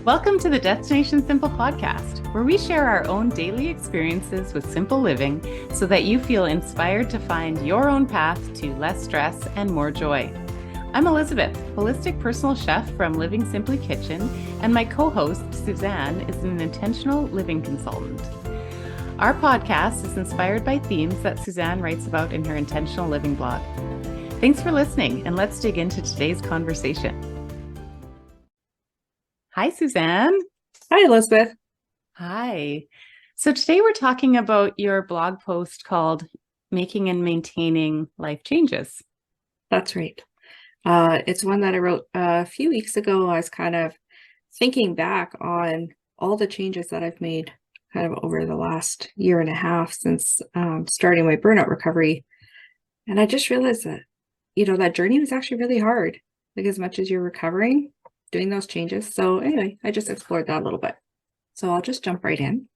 Welcome to the Destination Simple podcast, where we share our own daily experiences with simple living so that you feel inspired to find your own path to less stress and more joy. I'm Elizabeth, holistic personal chef from Living Simply Kitchen, and my co-host, Suzanne, is an intentional living consultant. Our podcast is inspired by themes that Suzanne writes about in her intentional living blog. Thanks for listening, and let's dig into today's conversation. Hi, Suzanne. Hi, Elizabeth. Hi. So today we're talking about your blog post called Making and Maintaining Life Changes. That's right. It's one that I wrote a few weeks ago. I was kind of thinking back on all the changes that I've made kind of over the last year and a half since starting my burnout recovery. And I just realized that, that journey was actually really hard, like as much as you're recovering, doing those changes. So anyway, I just explored that a little bit. So I'll just jump right in.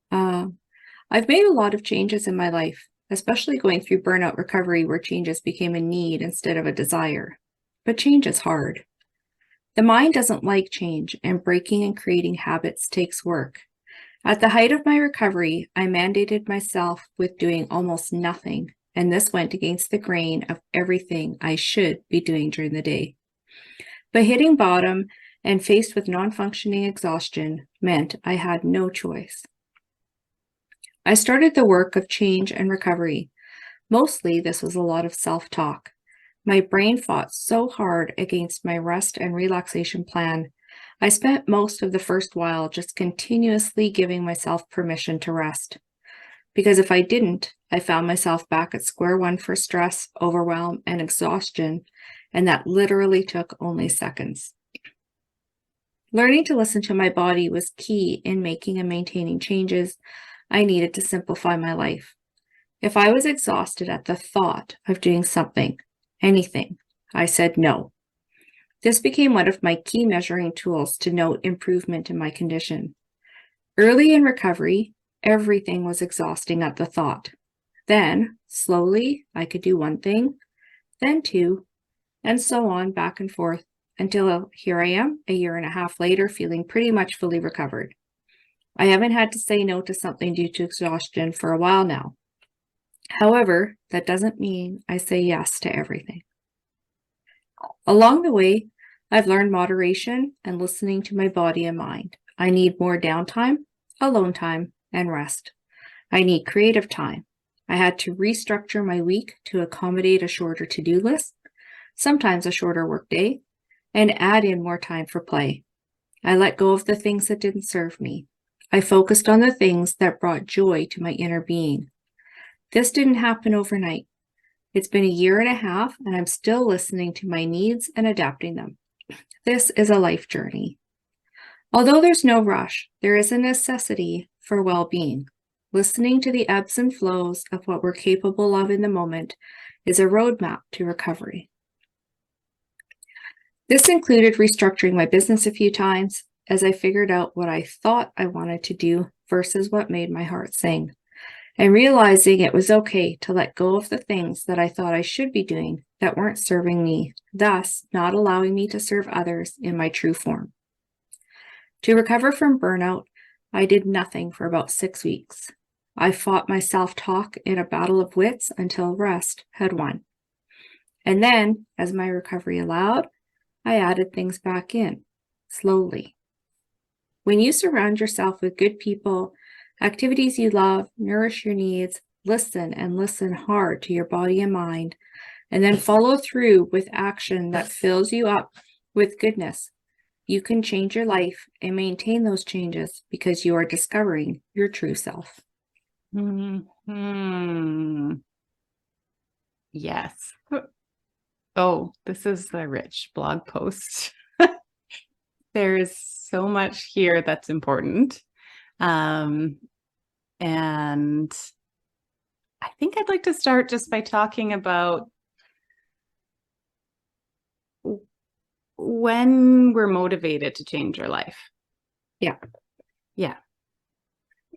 I've made a lot of changes in my life, especially going through burnout recovery where changes became a need instead of a desire. But change is hard. The mind doesn't like change, and breaking and creating habits takes work. At the height of my recovery, I mandated myself with doing almost nothing, and this went against the grain of everything I should be doing during the day. But hitting bottom and faced with non-functioning exhaustion meant I had no choice. I started the work of change and recovery. Mostly, this was a lot of self-talk. My brain fought so hard against my rest and relaxation plan. I spent most of the first while just continuously giving myself permission to rest. Because if I didn't, I found myself back at square one for stress, overwhelm, and exhaustion, and that literally took only seconds. Learning to listen to my body was key in making and maintaining changes I needed to simplify my life. If I was exhausted at the thought of doing something, anything, I said no. This became one of my key measuring tools to note improvement in my condition. Early in recovery, everything was exhausting at the thought. Then, slowly, I could do one thing, then two, and so on back and forth until here I am, a year and a half later, feeling pretty much fully recovered. I haven't had to say no to something due to exhaustion for a while now. However, that doesn't mean I say yes to everything. Along the way, I've learned moderation and listening to my body and mind. I need more downtime, alone time, and rest. I need creative time. I had to restructure my week to accommodate a shorter to-do list, sometimes a shorter work day, and add in more time for play. I let go of the things that didn't serve me. I focused on the things that brought joy to my inner being. This didn't happen overnight. It's been a year and a half, and I'm still listening to my needs and adapting them. This is a life journey. Although there's no rush, there is a necessity for well-being. Listening to the ebbs and flows of what we're capable of in the moment is a roadmap to recovery. This included restructuring my business a few times as I figured out what I thought I wanted to do versus what made my heart sing, and realizing it was okay to let go of the things that I thought I should be doing that weren't serving me, thus not allowing me to serve others in my true form. To recover from burnout, I did nothing for about 6 weeks. I fought my self-talk in a battle of wits until rest had won. And then, as my recovery allowed, I added things back in, slowly. When you surround yourself with good people, activities you love, nourish your needs, listen and listen hard to your body and mind, and then follow through with action that fills you up with goodness, you can change your life and maintain those changes because you are discovering your true self. Yes. Oh, this is a rich blog post. There's so much here that's important. And I think I'd like to start just by talking about when we're motivated to change our life. Yeah.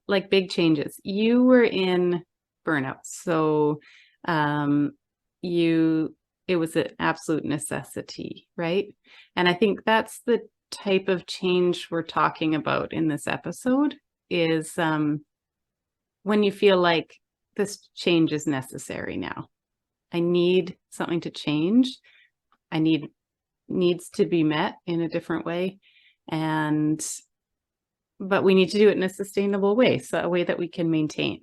Like big changes. You were in burnout. So you it was an absolute necessity, right? And I think that's the type of change we're talking about in this episode is when you feel like this change is necessary now. I need something to change. I needs to be met in a different way. But we need to do it in a sustainable way, so a way that we can maintain.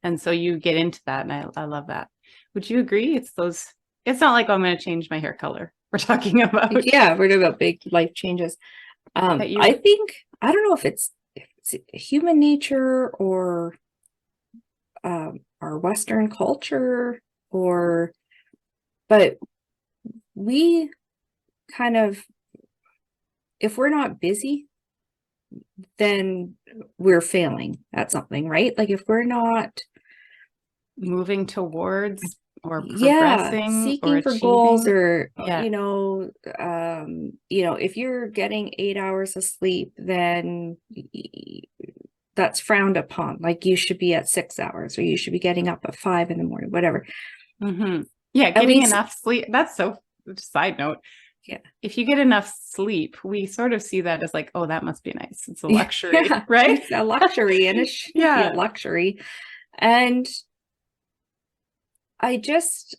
And so you get into that, and I love that. Would you agree? It's not like, oh, I'm going to change my hair color. We're talking about. Yeah, we're talking about big life changes. I think, I don't know if it's human nature or our Western culture, but we kind of, if we're not busy, then we're failing at something, right? Like if we're not moving towards or progressing seeking or for goals, or if you're getting 8 hours of sleep, then that's frowned upon. Like you should be at 6 hours, or you should be getting up at 5 in the morning, whatever. Yeah, getting enough sleep. That's so, side note. Yeah. If you get enough sleep, we sort of see that as like, oh, that must be nice. It's a luxury, right? It's a luxury, and it should be a luxury. And I just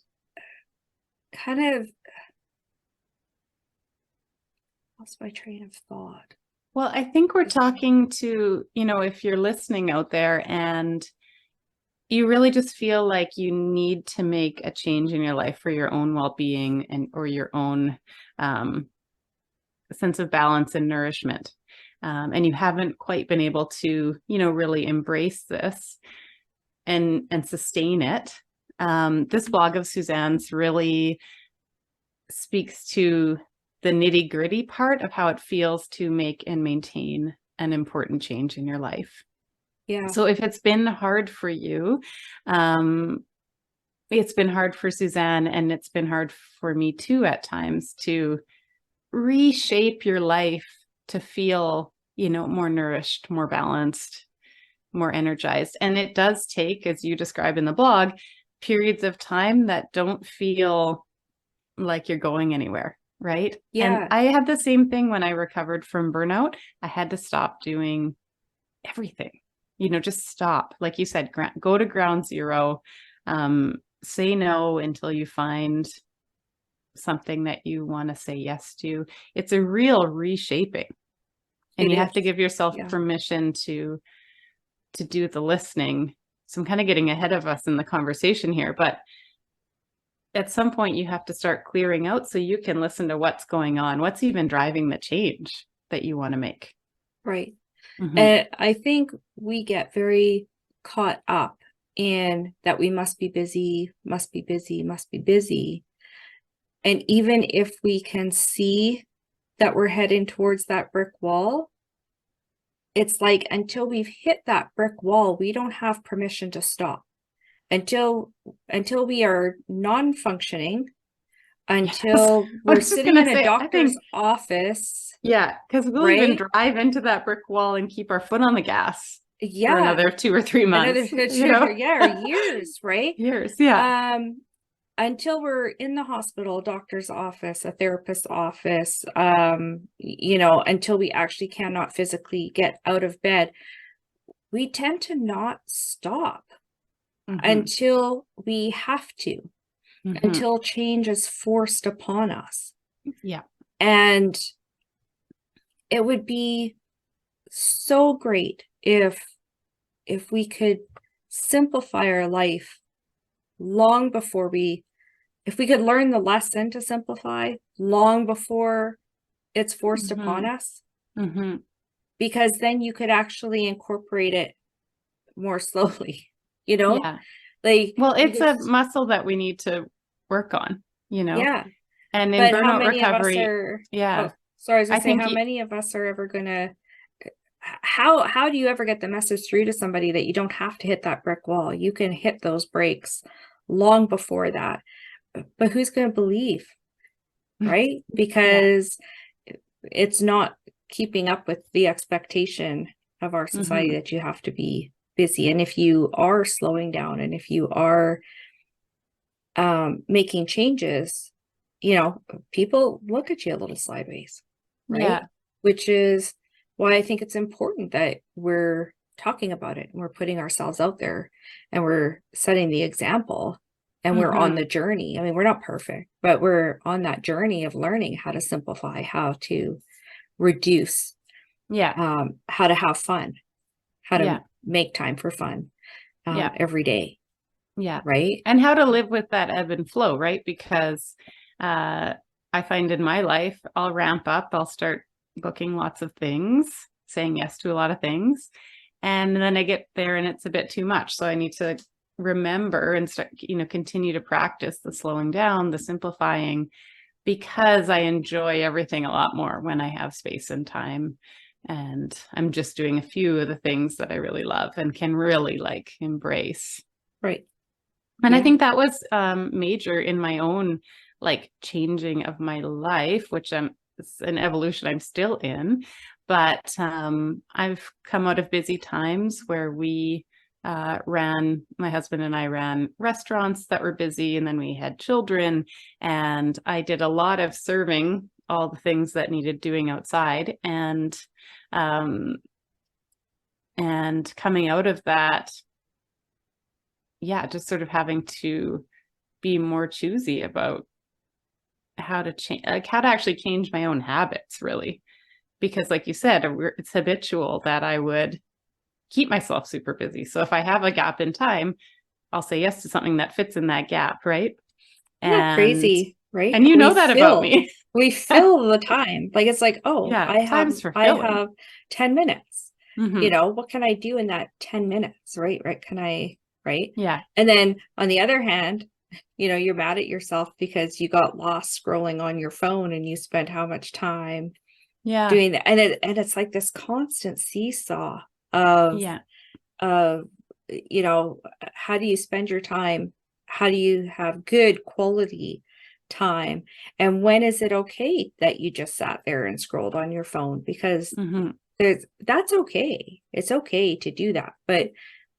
kind of lost my train of thought. Well, I think we're talking to, if you're listening out there and you really just feel like you need to make a change in your life for your own well-being or your own sense of balance and nourishment. And you haven't quite been able to, really embrace this and sustain it. This blog of Suzanne's really speaks to the nitty-gritty part of how it feels to make and maintain an important change in your life. Yeah. So if it's been hard for you, it's been hard for Suzanne, and it's been hard for me too at times to reshape your life to feel, more nourished, more balanced, more energized. And it does take, as you describe in the blog, periods of time that don't feel like you're going anywhere, right? Yeah. And I had the same thing when I recovered from burnout. I had to stop doing everything, just stop. Like you said, go to ground zero, say no until you find something that you want to say yes to. It's a real reshaping. And you have to give yourself permission to do the listening. So I'm kind of getting ahead of us in the conversation here, but at some point you have to start clearing out so you can listen to what's going on, what's even driving the change that you want to make. Right. And I think we get very caught up in that we must be busy, must be busy, must be busy. And even if we can see that we're heading towards that brick wall, it's like until we've hit that brick wall, we don't have permission to stop. Until we are non-functioning, until we're sitting in a doctor's office. Yeah, because we'll even drive into that brick wall and keep our foot on the gas for another 2 or 3 months. Or years, right? Years, yeah. Until we're in the hospital, doctor's office, a therapist's office, until we actually cannot physically get out of bed, we tend to not stop until we have to, until change is forced upon us. Yeah. And it would be so great if we could simplify our life long before if we could learn the lesson to simplify long before it's forced upon us, because then you could actually incorporate it more slowly, it's a muscle that we need to work on, Yeah. And in burnout recovery, I was gonna say, how many of us are ever gonna, how do you ever get the message through to somebody that you don't have to hit that brick wall? You can hit those brakes long before that. But who's going to believe, right? Because it's not keeping up with the expectation of our society that you have to be busy. And if you are slowing down, and if you are making changes, people look at you a little sideways, right? Yeah. Which is why I think it's important that we're talking about it and we're putting ourselves out there and we're setting the example and we're on the journey. I mean, we're not perfect, but we're on that journey of learning how to simplify, how to reduce, Yeah. how to have fun, how to Yeah. make time for fun Yeah. every day, Yeah. right? And how to live with that ebb and flow, right? Because uh, I find in my life, I'll ramp up, I'll start booking lots of things, saying yes to a lot of things. And then I get there and it's a bit too much. So I need to remember and start, continue to practice the slowing down, the simplifying, because I enjoy everything a lot more when I have space and time. And I'm just doing a few of the things that I really love and can really like embrace. Right. And I Yeah. think that was major in my own like changing of my life, which it's an evolution I'm still in. But I've come out of busy times where my husband and I ran restaurants that were busy, and then we had children, and I did a lot of serving all the things that needed doing outside. Um, and coming out of that, yeah, just sort of having to be more choosy about how to change, like how to actually change my own habits, really. Because, like you said, it's habitual that I would keep myself super busy. So if I have a gap in time, I'll say yes to something that fits in that gap, right? Isn't that And crazy, right? and you know that about me. We fill the time. Like it's like, oh, Yeah, time's for I filling. have 10 minutes. Mm-hmm. What can I do in that 10 minutes, right? Right? Yeah, And then on the other hand, you're mad at yourself because you got lost scrolling on your phone and you spent how much time yeah, doing that. And it's like this constant seesaw of yeah. of how do you spend your time, how do you have good quality time, and when is it okay that you just sat there and scrolled on your phone? Because Mm-hmm. that's okay, it's okay to do that, but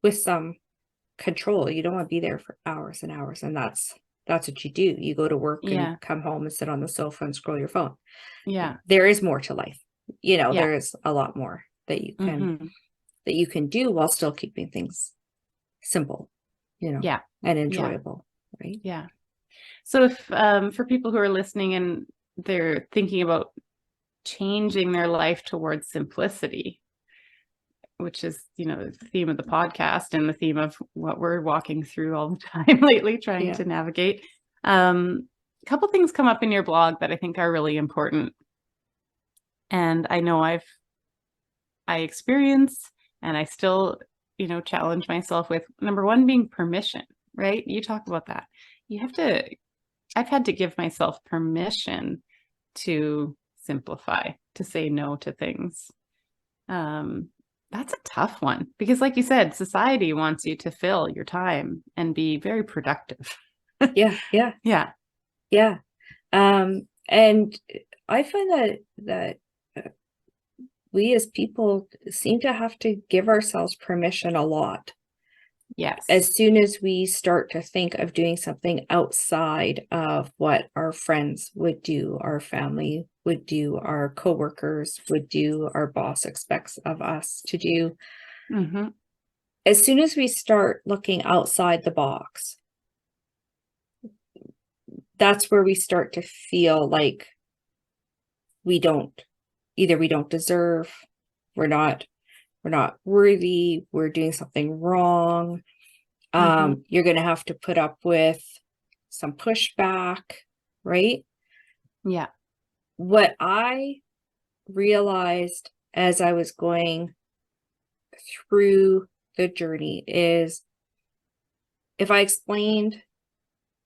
with some control. You don't want to be there for hours and hours, and that's what you do. You go to work and Yeah, come home and sit on the sofa and scroll your phone. yeah, There is more to life. yeah. There is a lot more Mm-hmm. that you can do while still keeping things simple, Yeah, and yeah, enjoyable, right? yeah. So if for people who are listening and they're thinking about changing their life towards simplicity, which is, the theme of the podcast and the theme of what we're walking through all the time lately, trying Yeah. to navigate. A couple things come up in your blog that I think are really important. And I know I experience and I still, challenge myself with number one being permission, right? You talk about that. I've had to give myself permission to simplify, to say no to things. Um, that's a tough one because, like you said, society wants you to fill your time and be very productive. Yeah. Yeah. Yeah. Yeah. And I find that we as people seem to have to give ourselves permission a lot. Yes. As soon as we start to think of doing something outside of what our friends would do, our family would do, our coworkers would do, our boss expects of us to do, Mm-hmm. as soon as we start looking outside the box, that's where we start to feel like we don't deserve, we're not worthy, we're doing something wrong. Mm-hmm. You're going to have to put up with some pushback, right? Yeah. What I realized as I was going through the journey is, if I explained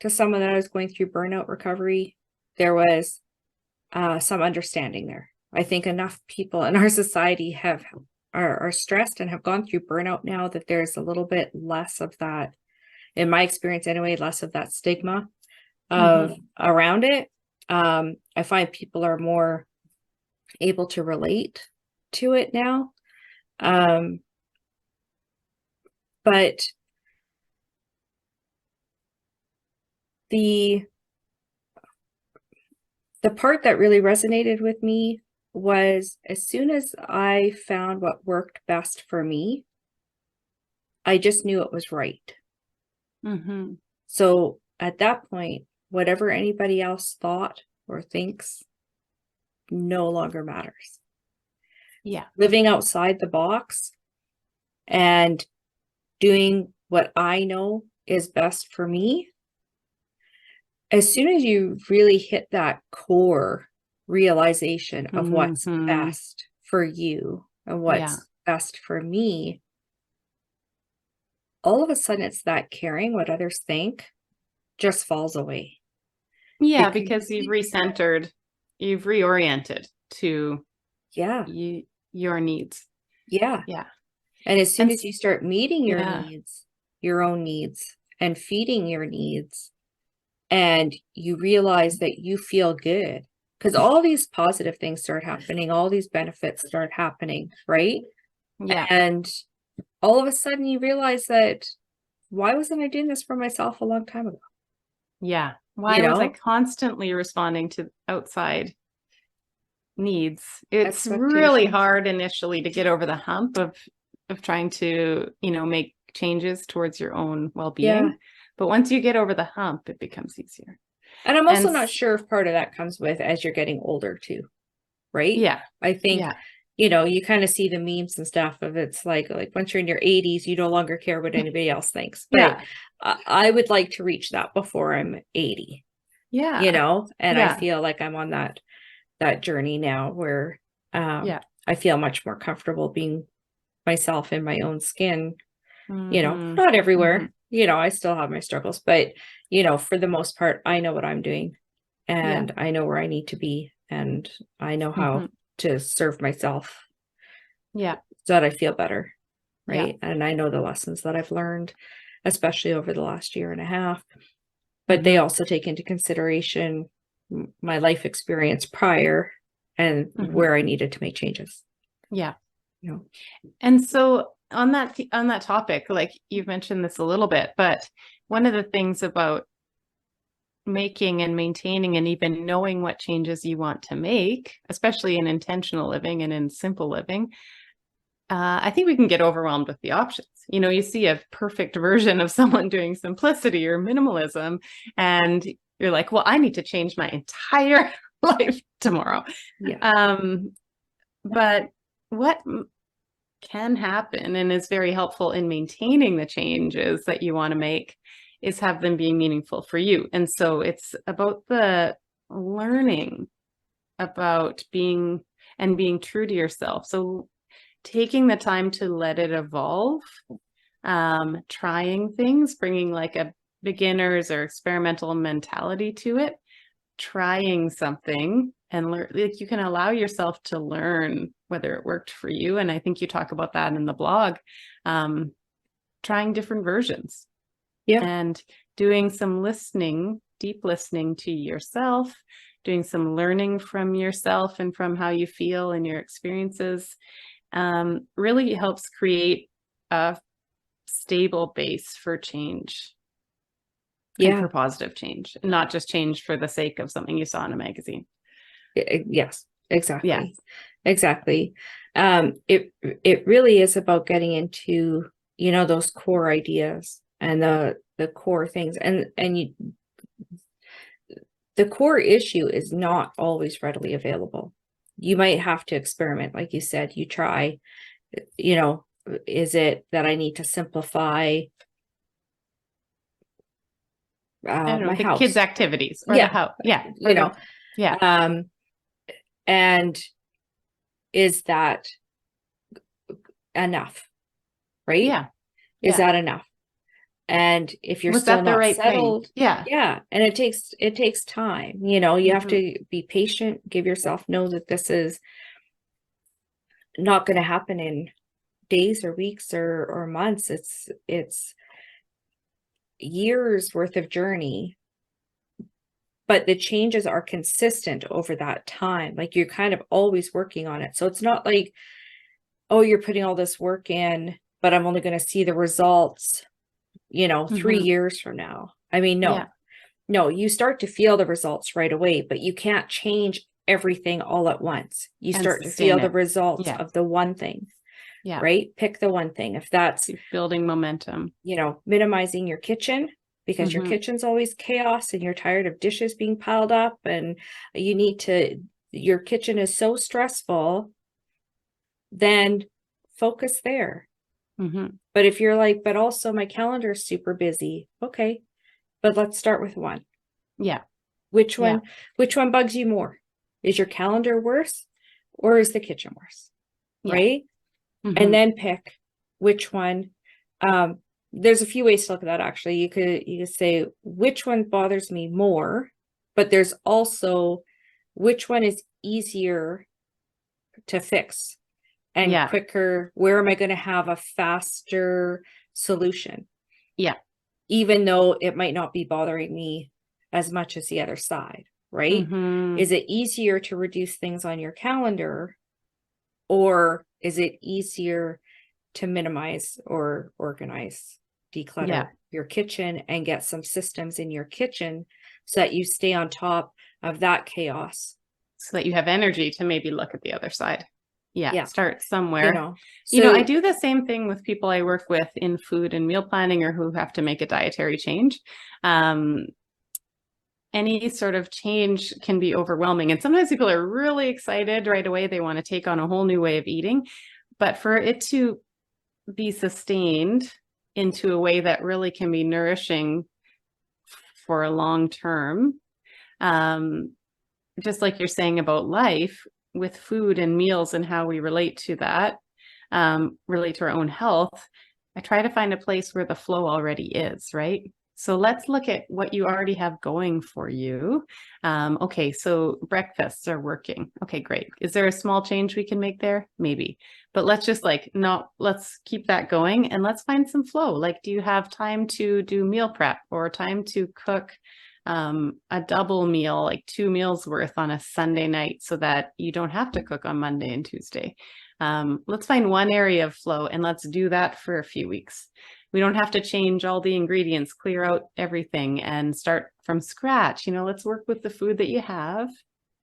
to someone that I was going through burnout recovery, there was some understanding there. I think enough people in our society are stressed and have gone through burnout now that there's a little bit less of that, in my experience anyway, less of that stigma of Mm-hmm. around it. I find people are more able to relate to it now. But the the part that really resonated with me was as soon as I found what worked best for me, I just knew it was right. Mm-hmm. So at that point, whatever anybody else thought or thinks no longer matters. Yeah. Living outside the box and doing what I know is best for me, as soon as you really hit that core realization of what's Mm-hmm. best for you and Yeah. what's best for me, all of a sudden it's that caring what others think just falls away. Yeah, Because because you've recentered, you've reoriented to yeah, your needs. yeah. Yeah. And as soon And as you start meeting your yeah. needs, your own needs, and feeding your needs, and you realize that you feel good, because all these positive things start happening, all these benefits start happening, right? Yeah. And all of a sudden you realize that, why wasn't I doing this for myself a long time ago? Yeah. Why You was I know, constantly responding to outside needs? It's really expectations. hard initially to get over the hump of trying to, make changes towards your own Yeah. well-being. But once you get over the hump, it becomes easier. And I'm And also not sure if part of that comes with as you're getting older too, right? yeah. I think, Yeah. you kind of see the memes and stuff of it's like once you're in your 80s, you no longer care what anybody else thinks. But Yeah. I would like to reach that before I'm 80, Yeah. and I Yeah. feel like I'm on that journey now where Yeah. I feel much more comfortable being myself in my own skin, Mm-hmm. not Mm-hmm. everywhere, I still have my struggles, but for the most part, I know what I'm doing Yeah. and I know where I need to be and I know Mm-hmm. how to serve myself Yeah. so that I feel better, Yeah. right? And I know the lessons that I've learned, especially over the last year and a half, but they Mm-hmm. also take into consideration my life experience prior and Mm-hmm. where I needed to make changes. Yeah. You know? And so on that topic, like you've mentioned this a little bit, but one of the things about making and maintaining and even knowing what changes you want to make, especially in intentional living and in simple living, I think we can get overwhelmed with the options. You see a perfect version of someone doing simplicity or minimalism, and you're like, well, I need to change my entire life tomorrow. Yeah. But what can happen and is very helpful in maintaining the changes that you want to make is have them being meaningful for you. And so it's about the learning about being true to yourself. So taking the time to let it evolve, trying things, bringing like a beginner's or experimental mentality to it, trying something and learn, like you can allow yourself to learn whether it worked for you. And I think you talk about that in the blog, trying different versions Yeah. and doing some listening, deep listening to yourself, doing some learning from yourself and from how you feel and your experiences, really helps create a stable base for change and Yeah. for positive change, not just change for the sake of something you saw in a magazine. Yes, Yeah. exactly. Exactly. It really is about getting into, those core ideas and the core things. And the core issue is not always readily available. You might have to experiment, like you said, you try, is it that I need to simplify I don't know, my the kids' house? activities or the Yeah, house. Yeah. you know, yeah. um, and is that enough, right? Yeah. Is Yeah. that enough? And if you're Was still that the not right thing? settled, Yeah. yeah, and it takes time. You have Mm-hmm. to be patient, give yourself know that this is not going to happen in days or weeks or months. It's years worth of journey, but the changes are consistent over that time. Like you're kind of always working on it. So it's not like, oh, you're putting all this work in, but I'm only going to see the results, 3 Mm-hmm. years from now. I mean, no, Yeah. No, you start to feel the results right away, but you can't change everything all at once. You And start to feel sustain the it. results Yeah. of the one thing, Yeah. right? Pick the one thing. If that's, Keep building momentum. minimizing your kitchen, because your Mm-hmm. kitchen's always chaos and you're tired of dishes being piled up and your kitchen is so stressful, then focus there. Mm-hmm. But if you're like, but also my calendar is super busy, okay, but let's start with one. Yeah. Which Yeah. one bugs you more? Is your calendar worse or is the kitchen worse? Yeah. Right? And Mm-hmm. then pick which one. There's a few ways to look at that actually. You could say which one bothers me more, but there's also which one is easier to fix and Yeah. quicker. Where am I going to have a faster solution? Yeah. Even though it might not be bothering me as much as the other side, right? Mm-hmm. Is it easier to reduce things on your calendar, or is it easier to minimize or organize, declutter Yeah. your kitchen and get some systems in your kitchen so that you stay on top of that chaos? So that you have energy to maybe look at the other side. Yeah. Yeah. Start somewhere. I So do the same thing with people I work with in food and meal planning or who have to make a dietary change. Um, any sort of change can be overwhelming. And sometimes people are really excited right away. They want to take on a whole new way of eating. But for it to be sustained into a way that really can be nourishing for a long term, um, just like you're saying about life with food and meals and how we relate to that, relate to our own health, I try to find a place where the flow already is, right? So let's look at what you already have going for you. Okay, so breakfasts are working. Okay, great. Is there a small change we can make there? Maybe. But let's just let's keep that going and let's find some flow. Like, do you have time to do meal prep or time to cook a double meal, like 2 meals worth on a Sunday night so that you don't have to cook on Monday and Tuesday? Let's find one area of flow and let's do that for a few weeks. We don't have to change all the ingredients, clear out everything and start from scratch. Let's work with the food that you have,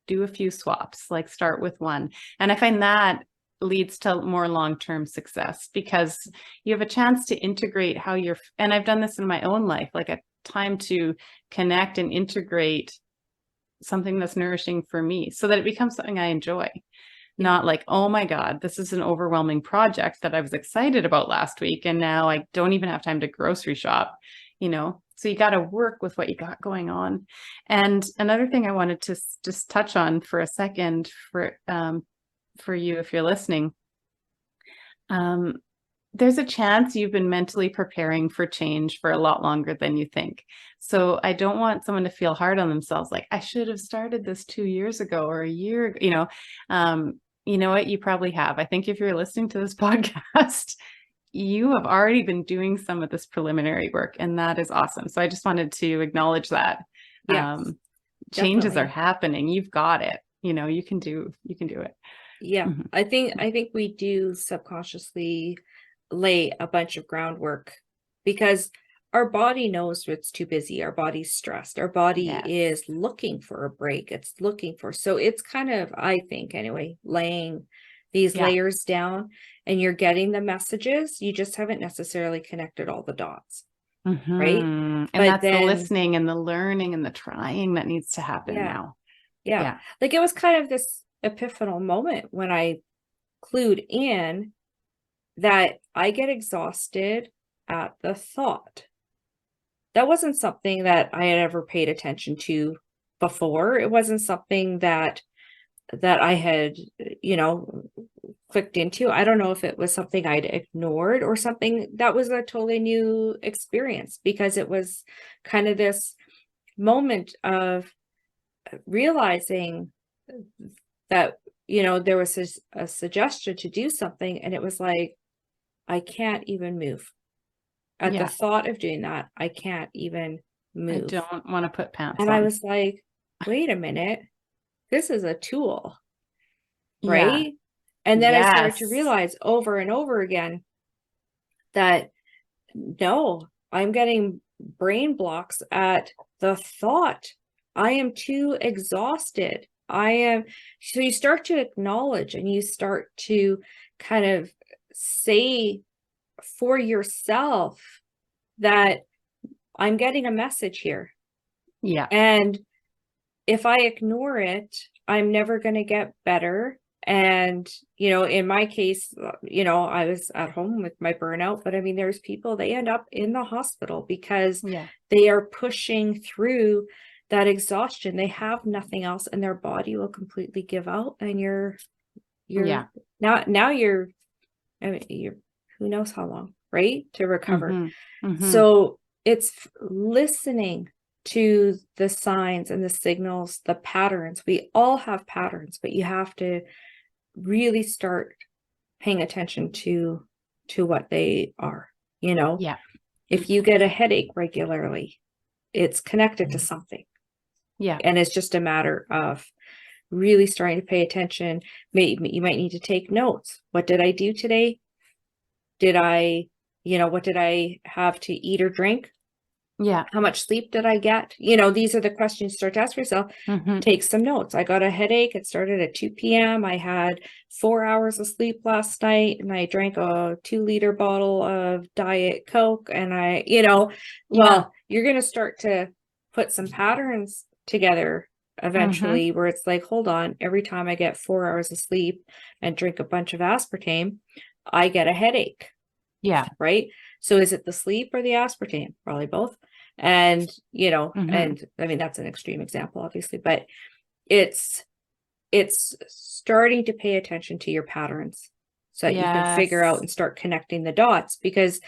do a few swaps, like start with one. And I find that leads to more long-term success because you have a chance to integrate and I've done this in my own life, like a time to connect and integrate something that's nourishing for me so that it becomes something I enjoy. Not like, oh my God, this is an overwhelming project that I was excited about last week. And now I don't even have time to grocery shop, So you got to work with what you got going on. And another thing I wanted to just touch on for a second for you, if you're listening, there's a chance you've been mentally preparing for change for a lot longer than you think. So I don't want someone to feel hard on themselves, like I should have started this 2 years ago or a year ago, you know what? You probably have. I think if you're listening to this podcast, you have already been doing some of this preliminary work, and that is awesome. So I just wanted to acknowledge that. Changes are happening. You've got it. You can do it. Yeah. Mm-hmm. I think we do subconsciously lay a bunch of groundwork because our body knows it's too busy. Our body's stressed. Our body is looking for a break. So it's kind of, I think anyway, laying these layers down and you're getting the messages. You just haven't necessarily connected all the dots. Mm-hmm. Right. And that's the listening and the learning and the trying that needs to happen now. Yeah. Like it was kind of this epiphanal moment when I clued in that I get exhausted at the thought. That wasn't something that I had ever paid attention to before. It wasn't something that I had, clicked into. I don't know if it was something I'd ignored or something that was a totally new experience because it was kind of this moment of realizing that, there was a suggestion to do something and it was like, I can't even move. At the thought of doing that, I can't even move. I don't want to put pants on. And I was like, wait a minute, this is a tool, right? Yeah. And then I started to realize over and over again that no, I'm getting brain blocks at the thought. I am too exhausted. So you start to acknowledge and you start to kind of say for yourself that I'm getting a message here. Yeah. And if I ignore it, I'm never going to get better. And, in my case, I was at home with my burnout, but I mean, there's people, they end up in the hospital because they are pushing through that exhaustion. They have nothing else and their body will completely give out. And now you're, who knows how long, right? To recover. Mm-hmm. Mm-hmm. So it's listening to the signs and the signals, the patterns. We all have patterns, but you have to really start paying attention to what they are. Yeah. If you get a headache regularly, it's connected to something. Yeah. And it's just a matter of really starting to pay attention. You might need to take notes. What did I do today? What did I have to eat or drink? Yeah. How much sleep did I get? These are the questions you start to ask yourself. Mm-hmm. Take some notes. I got a headache. It started at 2 p.m. I had 4 hours of sleep last night and I drank a 2-liter bottle of Diet Coke. And you're going to start to put some patterns together eventually where it's like, hold on, every time I get 4 hours of sleep and drink a bunch of aspartame, I get a headache. Yeah. Right. So is it the sleep or the aspartame? Probably both. And, and I mean, that's an extreme example, obviously, but it's starting to pay attention to your patterns so that you can figure out and start connecting the dots. Because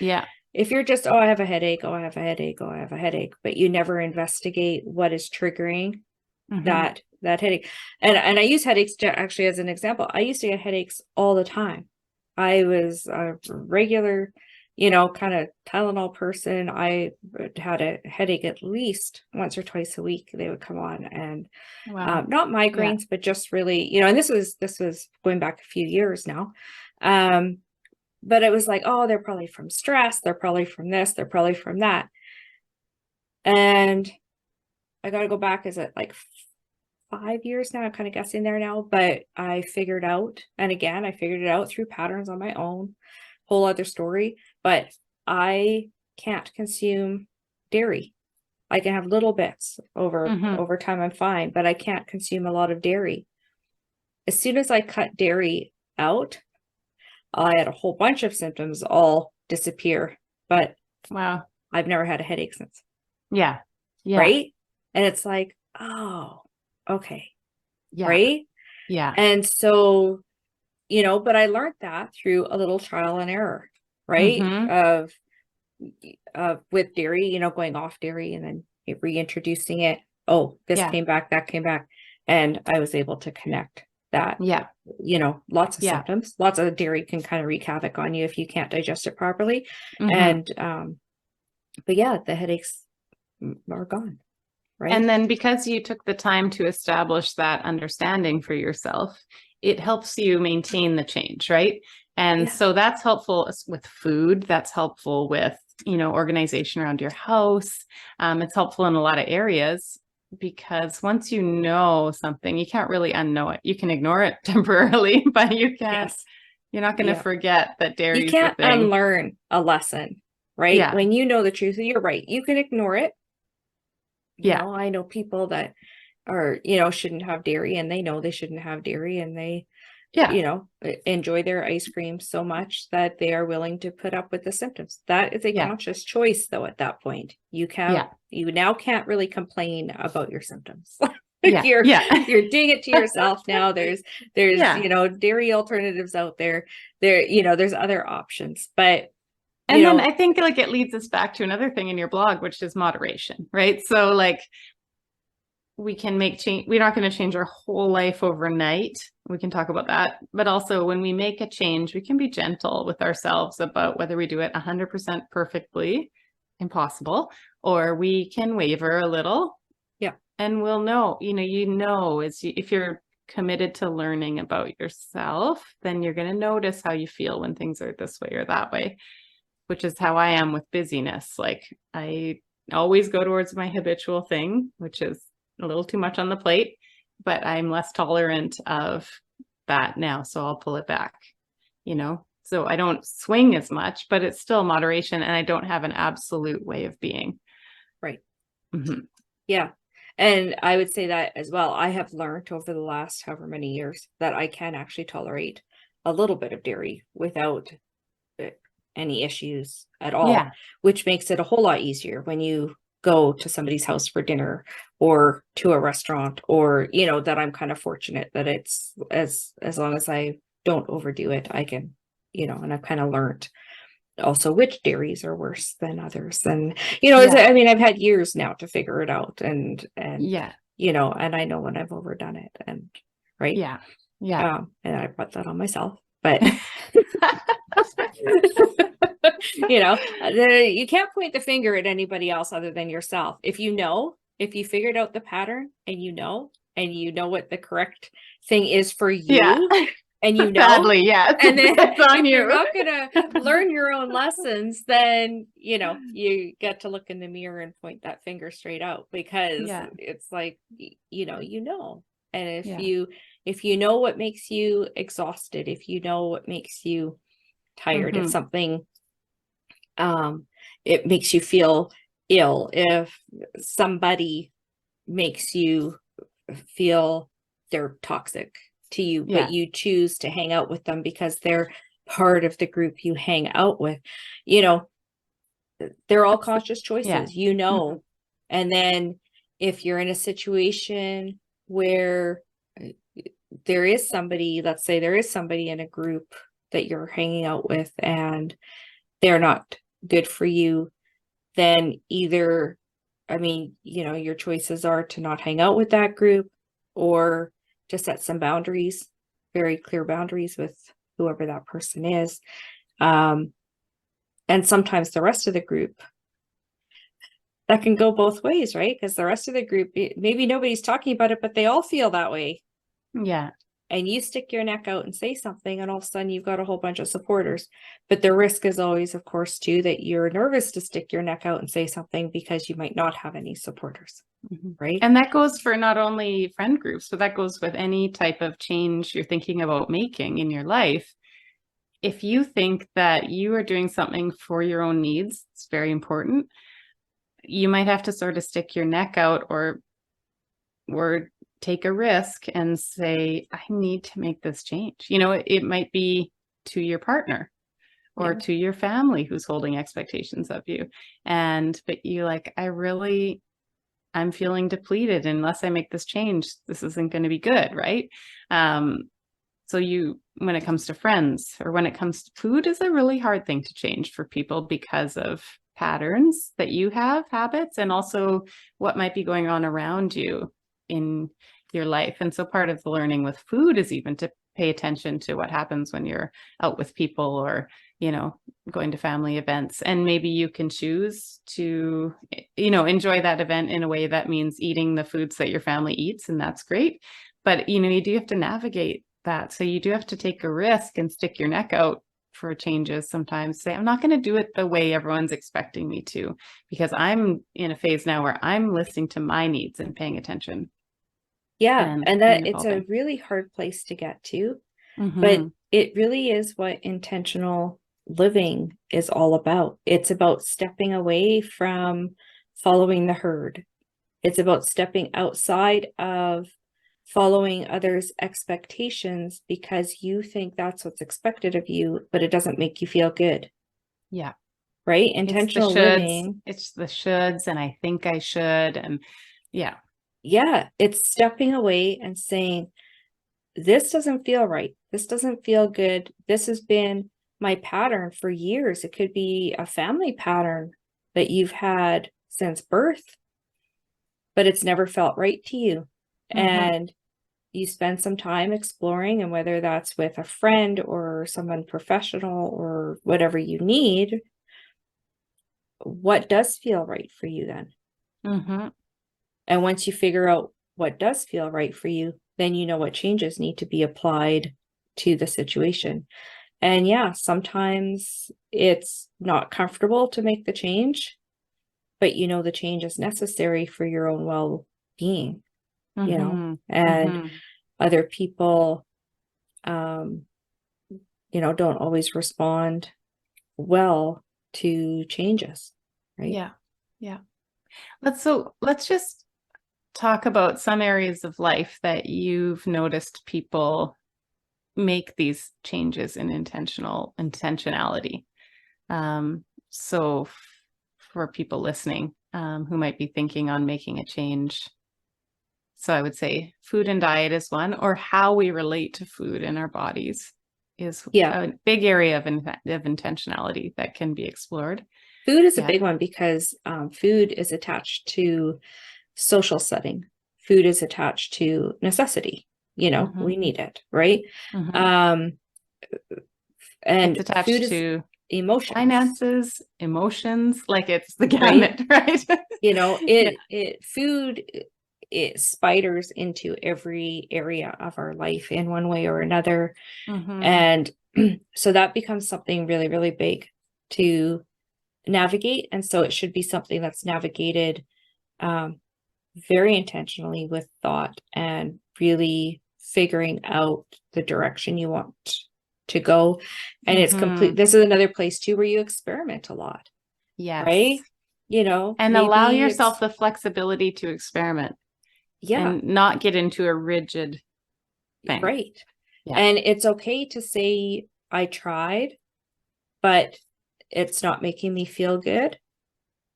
if you're just, I have a headache, I have a headache, I have a headache, but you never investigate what is triggering that headache. And I use headaches actually as an example. I used to get headaches all the time. I was a regular, kind of Tylenol person. I had a headache at least once or twice a week. They would come on and not migraines, but just really, and this was going back a few years now. But it was like, oh, they're probably from stress. They're probably from this. They're probably from that. And I got to go back. Is it like 5 years now? I'm kind of guessing there now, but I figured out, and again, I figured it out through patterns on my own, whole other story, but I can't consume dairy. I can have little bits over time. I'm fine, but I can't consume a lot of dairy. As soon as I cut dairy out, I had a whole bunch of symptoms all disappear, but I've never had a headache since. Yeah. Right. And it's like, oh, okay. Yeah. Right. Yeah. And so, but I learned that through a little trial and error, right? Of with dairy, going off dairy and then reintroducing it. Oh, this came back, that came back. And I was able to connect that. Yeah. Lots of symptoms, lots of dairy can kind of wreak havoc on you if you can't digest it properly. And, but the headaches are gone. Right. And then because you took the time to establish that understanding for yourself, it helps you maintain the change, right? And so that's helpful with food. That's helpful with, organization around your house. It's helpful in a lot of areas because once you know something, you can't really unknow it. You can ignore it temporarily, but you can't. You're not going to forget that dairy. You can't unlearn a lesson, right? Yeah. When you know the truth, you're right. You can ignore it. I know people that are, shouldn't have dairy and they know they shouldn't have dairy and they, enjoy their ice cream so much that they are willing to put up with the symptoms. That is a conscious choice though. At that point, you now can't really complain about your symptoms. You're doing it to yourself now. There's dairy alternatives out there. There's other options, but and then I think it leads us back to another thing in your blog, which is moderation, right? So we can make change. We're not going to change our whole life overnight. We can talk about that. But also when we make a change, we can be gentle with ourselves about whether we do it 100% perfectly, impossible, or we can waver a little. Yeah. And we'll know, if you're committed to learning about yourself, then you're going to notice how you feel when things are this way or that way. Which is how I am with busyness. I always go towards my habitual thing, which is a little too much on the plate, but I'm less tolerant of that now. So I'll pull it back, So I don't swing as much, but it's still moderation, and I don't have an absolute way of being. Right. Mm-hmm. Yeah. And I would say that as well. I have learned over the last however many years that I can actually tolerate a little bit of dairy without any issues at all, which makes it a whole lot easier when you go to somebody's house for dinner or to a restaurant, or, that I'm kind of fortunate that it's as long as I don't overdo it, I can, and I've kind of learned also which dairies are worse than others. And, I mean, I've had years now to figure it out, and, and I know when I've overdone it, and right. And I brought that on myself, but you can't point the finger at anybody else other than yourself. If you figured out the pattern, and you know what the correct thing is for you, and sadly, yes, and then if you're not gonna learn your own lessons, then you get to look in the mirror and point that finger straight out, because it's like and if you know what makes you exhausted, if you know what makes you tired, if something it makes you feel ill, if somebody makes you feel they're toxic to you, but you choose to hang out with them because they're part of the group you hang out with, they're all conscious choices, and then if you're in a situation where there is somebody, let's say there is somebody in a group that you're hanging out with and they're not good for you, then either, your choices are to not hang out with that group, or to set some boundaries, very clear boundaries with whoever that person is. And sometimes the rest of the group, that can go both ways, right? Because the rest of the group, maybe nobody's talking about it, but they all feel that way. Yeah. And you stick your neck out and say something, and all of a sudden you've got a whole bunch of supporters. But the risk is always, of course, too, that you're nervous to stick your neck out and say something because you might not have any supporters, right? And that goes for not only friend groups, but that goes with any type of change you're thinking about making in your life. If you think that you are doing something for your own needs, it's very important. You might have to sort of stick your neck out, or take a risk and say, I need to make this change. It might be to your partner or to your family who's holding expectations of you. But you I'm feeling depleted. Unless I make this change, this isn't going to be good. Right. So when it comes to friends, or when it comes to food, is a really hard thing to change for people because of patterns that you have, habits, and also what might be going on around you in your life. And so part of the learning with food is even to pay attention to what happens when you're out with people, or, going to family events. And maybe you can choose to, enjoy that event in a way that means eating the foods that your family eats. And that's great. But, you do have to navigate that. So you do have to take a risk and stick your neck out for changes sometimes. Say, I'm not going to do it the way everyone's expecting me to, because I'm in a phase now where I'm listening to my needs and paying attention. Yeah. And that it's a really hard place to get to, but it really is what intentional living is all about. It's about stepping away from following the herd. It's about stepping outside of following others' expectations because you think that's what's expected of you, but it doesn't make you feel good. Yeah. Right? Intentional living. It's the shoulds, and I think I should. And yeah. Yeah. It's stepping away and saying, this doesn't feel right. This doesn't feel good. This has been my pattern for years. It could be a family pattern that you've had since birth, but it's never felt right to you. And you spend some time exploring, and whether that's with a friend or someone professional or whatever you need, what does feel right for you then? And once you figure out what does feel right for you, then you know what changes need to be applied to the situation. And sometimes it's not comfortable to make the change, but you know the change is necessary for your own well-being, you know, Mm-hmm. and Mm-hmm. other people, you know, don't always respond well to changes, right? Yeah. Yeah. Let's just talk about some areas of life that you've noticed people make these changes in intentionality. So for people listening, who might be thinking on making a change. So I would say food and diet is one, or how we relate to food in our bodies is Yeah. a big area of intentionality that can be explored. Food is a Yeah. big one because food is attached to social setting. Food is attached to necessity. You know, Mm-hmm. we need it, right? Mm-hmm. Um, It's and food attached is to emotions, finances, emotions, like it's the right? gamut, right? You know, Yeah. food, it spiders into every area of our life in one way or another. Mm-hmm. And so that becomes something really, really big to navigate. And so it should be something that's navigated um, very intentionally with thought and really figuring out the direction you want to go. And it's complete. Mm-hmm. This is another place too where you experiment a lot, Yes. right? You know, And allow maybe yourself it's, the flexibility to experiment yeah, and not get into a rigid thing. right. Yeah. And it's okay to say, I tried, but it's not making me feel good,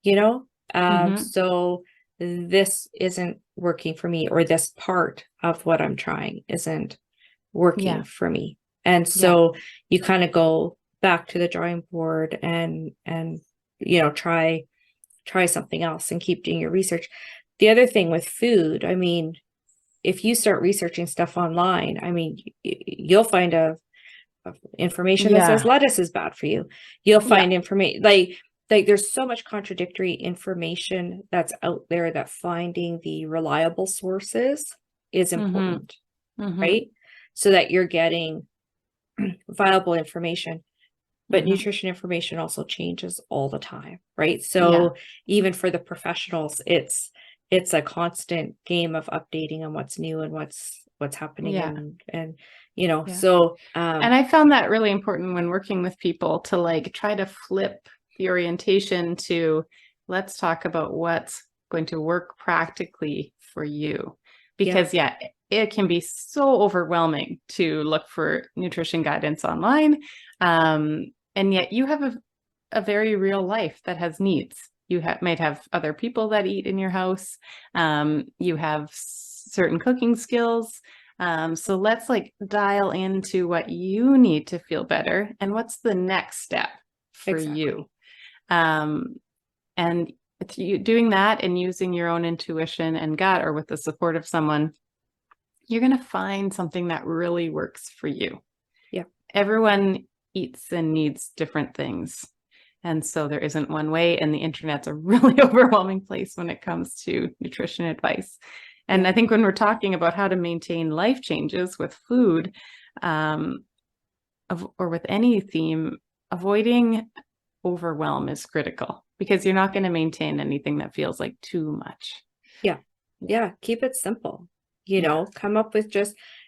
you know? Mm-hmm. So this isn't working for me, or this part of what I'm trying isn't working Yeah. for me. And Yeah. so you kind of go back to the drawing board and you know, try something else and keep doing your research. The other thing with food, I mean, if you start researching stuff online, I mean, you'll find of information that says Yeah. lettuce is bad for you. You'll Yeah. find information like there's so much contradictory information that's out there that finding the reliable sources is Mm-hmm. important, Mm-hmm. right? So that you're getting viable information. But Mm-hmm. nutrition information also changes all the time, right? Yeah. So even for the professionals, it's a constant game of updating on what's new and what's happening, Yeah. and you know, Yeah. so And I found that really important when working with people to like try to flip the orientation to let's talk about what's going to work practically for you. yeah, Because, yeah, it can be so overwhelming to look for nutrition guidance online. And yet you have a very real life that has needs. You might have other people that eat in your house. You have certain cooking skills. So let's like dial into what you need to feel better and what's the next step for exactly. you. And doing that and using your own intuition and gut or with the support of someone, you're going to find something that really works for you. Yeah. Everyone eats and needs different things. And so there isn't one way, and the internet's a really overwhelming place when it comes to nutrition advice. And Yeah. I think when we're talking about how to maintain life changes with food, or with any theme, avoiding overwhelm is critical because you're not going to maintain anything that feels like too much. Yeah. Yeah. Keep it simple, you Yeah. know, come up with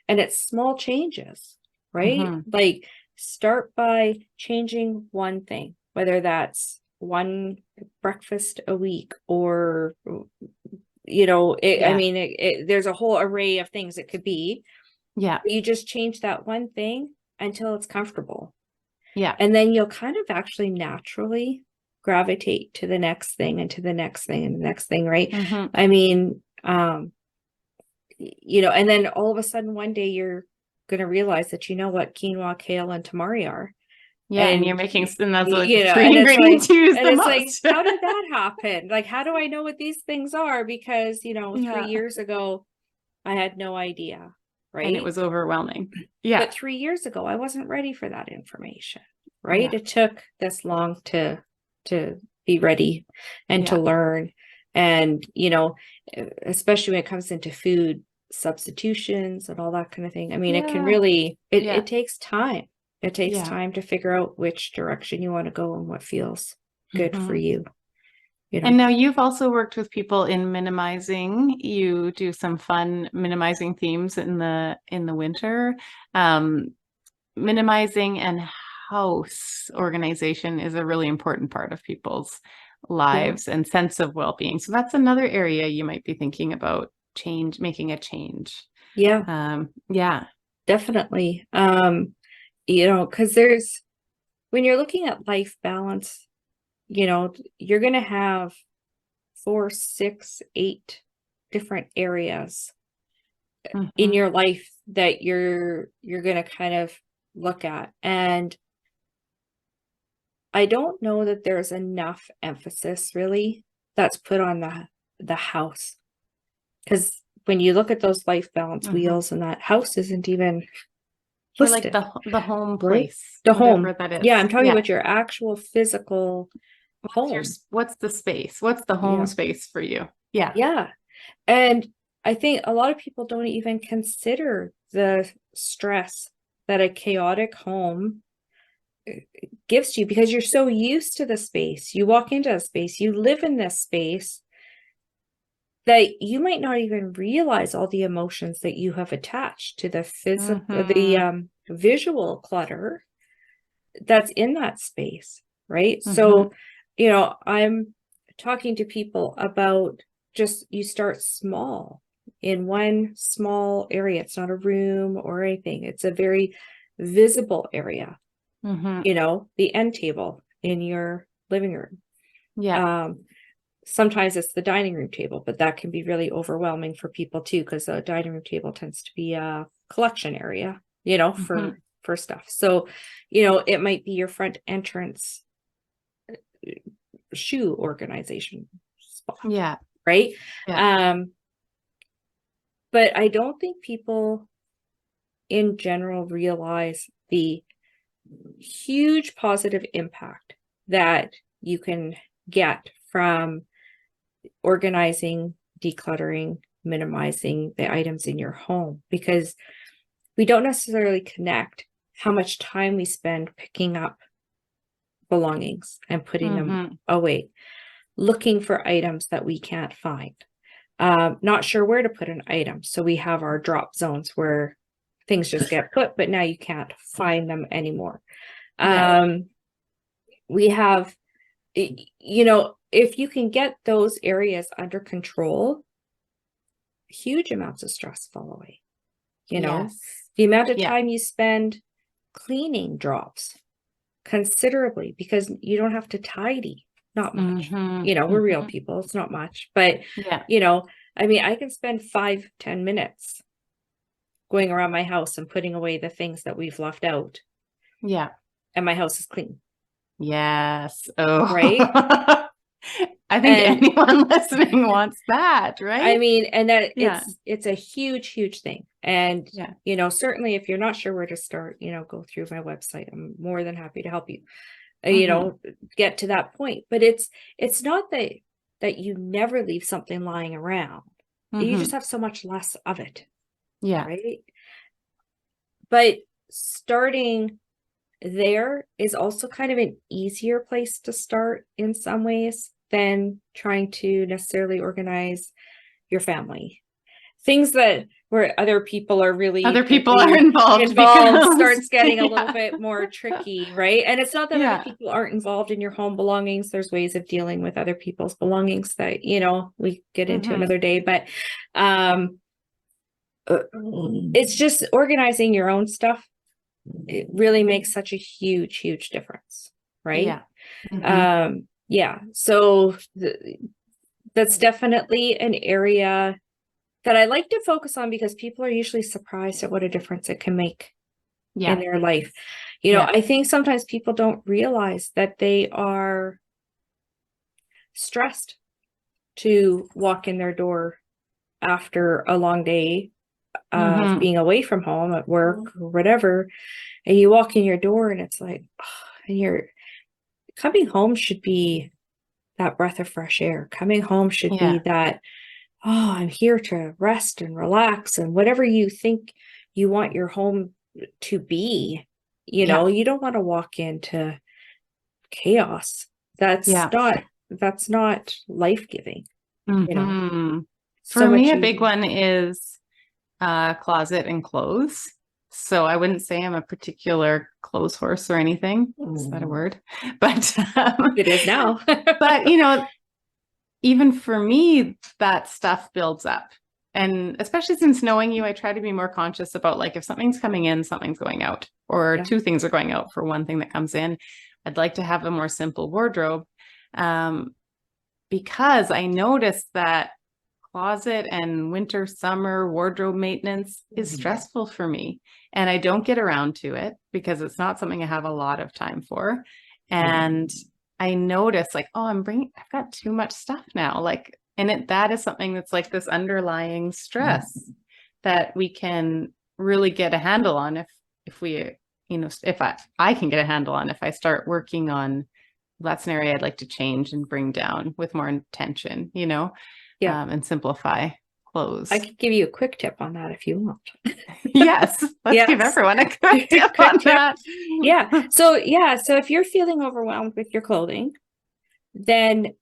and it's small changes, right? Mm-hmm. Like start by changing one thing, whether that's one breakfast a week or, you know, I Yeah. mean, there's a whole array of things it could be. Yeah. You just change that one thing until it's comfortable. Yeah. And then you'll kind of actually naturally gravitate to the next thing and to the next thing and the next thing, right? Mm-hmm. I mean, you know, and then all of a sudden one day you're going to realize that you know what quinoa, kale, and tamari are. Yeah. And you're And, making, and that's like the you know, three ingredients you use and the it's like, most. how did that happen? Like, how do I know what these things are? Because, you know, 3 Yeah. years ago, I had no idea, And it right? was overwhelming. Yeah. But 3 years ago, I wasn't ready for that information, right? Yeah. It took this long to be ready and to Yeah. learn. And, you know, especially when it comes into food substitutions and all that kind of thing. I mean, it can Yeah. really, Yeah. it takes time. It takes Yeah. time to figure out which direction you want to go and what feels good for Mm-hmm. you. And now you've also worked with people in minimizing. You do some fun minimizing themes in the winter. Minimizing and house organization is a really important part of people's lives and sense of well-being. So that's another area you might be thinking about making a change. Yeah. Yeah. Definitely. Because when you're looking at life balance, you're going to have 4, 6, 8 different areas in your life that you're going to kind of look at. And I don't know that there's enough emphasis really that's put on the house. Because when you look at those life balance wheels, and that house isn't even listed. Or like the home right? place, The whatever home. that is. Yeah, I'm talking about your actual physical home. What's the space? What's the home space for you? Yeah. Yeah. And I think a lot of people don't even consider the stress that a chaotic home gives you, because you're so used to the space. You walk into a space, you live in this space, that you might not even realize all the emotions that you have attached to the physical, the visual clutter that's in that space, right? So, I'm talking to people about just, you start small in one small area. It's not a room or anything. It's a very visible area, the end table in your living room. Yeah. Sometimes it's the dining room table, but that can be really overwhelming for people too, because the dining room table tends to be a collection area, for stuff. So, it might be your front entrance shoe organization spot. Yeah. Right. Yeah. But I don't think people in general realize the huge positive impact that you can get from organizing, decluttering, minimizing the items in your home, because we don't necessarily connect how much time we spend picking up belongings and putting them away, looking for items that we can't find, not sure where to put an item. So we have our drop zones where things just get put, but now you can't find them anymore. We have, if you can get those areas under control, huge amounts of stress fall away. The amount of time you spend cleaning drops considerably, because you don't have to tidy. Not much. We're real people. It's not much, but I can spend 5-10 minutes going around my house and putting away the things that we've left out. Yeah. And my house is clean. Yes. Oh, right. I think anyone listening wants that, right? And that it's a huge thing. And, certainly if you're not sure where to start, go through my website. I'm more than happy to help you, get to that point. But it's not that you never leave something lying around. You just have so much less of it. Yeah. Right. But starting there is also kind of an easier place to start in some ways than trying to necessarily organize your family. Things where other people are involved starts getting a little bit more tricky, right? And it's not that other people aren't involved in your home belongings. There's ways of dealing with other people's belongings that, we get into another day, but it's just organizing your own stuff. It really makes such a huge difference, right? So that's definitely an area that I like to focus on, because people are usually surprised at what a difference it can make in their life. I think sometimes people don't realize that they are stressed to walk in their door after a long day of being away from home at work or whatever. And you walk in your door and it's like, and you're coming home should be that breath of fresh air. Coming home should be that, I'm here to rest and relax, and whatever you think you want your home to be, you don't want to walk into chaos. That's not life-giving, Mm-hmm. so For me, much a big easier. one is closet and clothes. So I wouldn't say I'm a particular clothes horse or anything. Is that a word? But It is now. but even for me, that stuff builds up. And especially since knowing you, I try to be more conscious about like if something's coming in, something's going out, or Yeah. two things are going out for one thing that comes in. I'd like to have a more simple wardrobe because I noticed that closet and winter, summer wardrobe maintenance is stressful for me. And I don't get around to it because it's not something I have a lot of time for. And I notice like, oh, I've got too much stuff now. Like, that is something that's like this underlying stress that we can really get a handle on if we, if I can get a handle on if I start working on that's an area I'd like to change and bring down with more intention, Yeah. and simplify clothes. I could give you a quick tip on that if you want. Yes, let's give everyone a quick tip Quick on tip. that. So if you're feeling overwhelmed with your clothing, then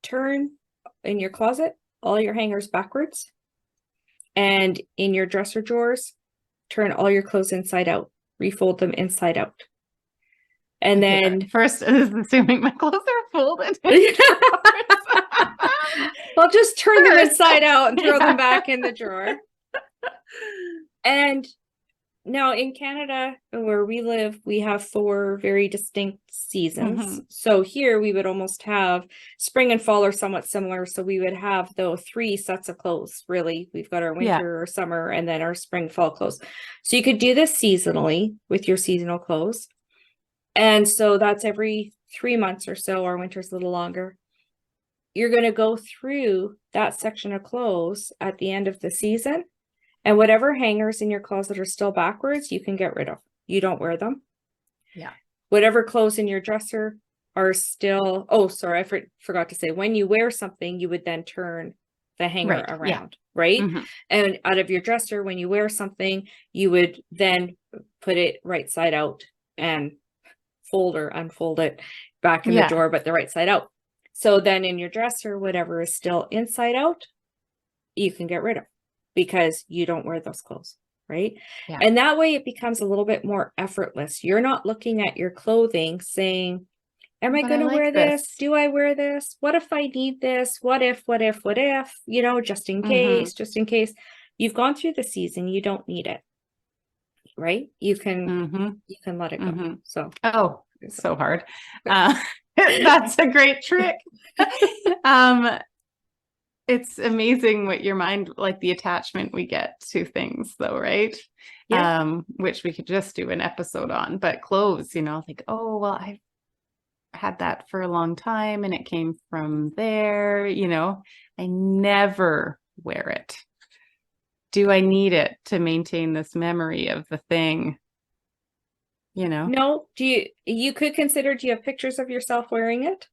turn in your closet all your hangers backwards, and in your dresser drawers, turn all your clothes inside out, refold them inside out. And Okay, then first is assuming my clothes are folded. well, just turn them First. inside out and throw them back in the drawer. And now in Canada, where we live, we have 4 very distinct seasons. So here we would almost have spring and fall are somewhat similar. So we would have though 3 sets of clothes, really. We've got our winter or summer and then our spring fall clothes. So you could do this seasonally with your seasonal clothes. And so that's every 3 months or so. Our winter's a little longer. You're going to go through that section of clothes at the end of the season. And whatever hangers in your closet are still backwards, you can get rid of. You don't wear them. Yeah. Whatever clothes in your dresser are still, oh, sorry, I forgot to say, when you wear something, you would then turn the hanger around, right? And out of your dresser, when you wear something, you would then put it right side out and fold or unfold it back in the drawer, but the right side out. So then in your dresser, whatever is still inside out, you can get rid of, because you don't wear those clothes, right? Yeah. And that way it becomes a little bit more effortless. You're not looking at your clothing saying, am I going to wear this? Do I wear this? What if I need this? What if, just in case, You've gone through the season, you don't need it, right? You can let it go. So hard. That's a great trick. It's amazing what your mind, like the attachment we get to things though, right? Yeah. Which we could just do an episode on, but clothes, like, oh, well, I've had that for a long time and it came from there, I never wear it. Do I need it to maintain this memory of the thing? No, you could consider, do you have pictures of yourself wearing it?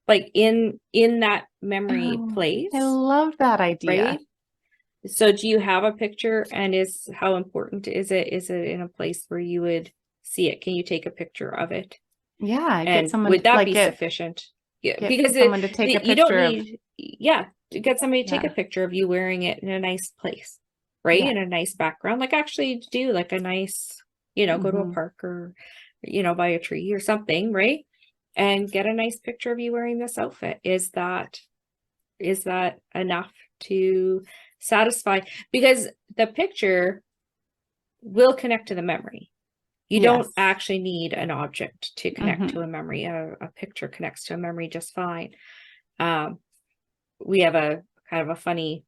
Like in that memory place? I love that idea. Right? So do you have a picture, and how important is it? Is it in a place where you would see it? Can you take a picture of it? Yeah. And would that be sufficient? Yeah, because someone to take a picture you don't need, get somebody to take a picture of you wearing it in a nice place, right? In a nice background, like actually do like a nice, go to a park or, by a tree or something, right? And get a nice picture of you wearing this outfit. Is that enough to satisfy? Because the picture will connect to the memory. You don't actually need an object to connect to a memory. A picture connects to a memory just fine. We have a kind of a funny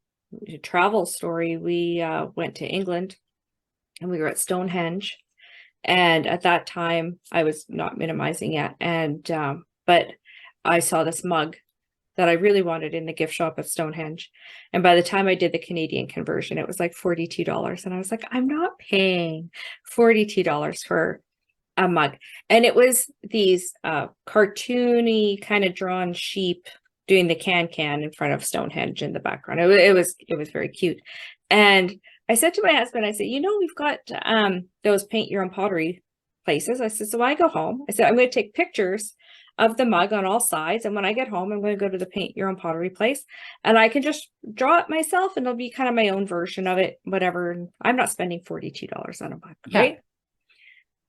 travel story. We went to England and we were at Stonehenge. And at that time, I was not minimizing it. And, but I saw this mug that I really wanted in the gift shop at Stonehenge. And by the time I did the Canadian conversion, it was like $42. And I was like, I'm not paying $42 for a mug. And it was these cartoony kind of drawn sheep doing the can in front of Stonehenge in the background. It was very cute. And I said to my husband, I said, we've got those paint your own pottery places. I said, so when I go home, I said, I'm going to take pictures of the mug on all sides. And when I get home, I'm going to go to the paint your own pottery place and I can just draw it myself and it'll be kind of my own version of it, whatever. And I'm not spending $42 on a mug, right?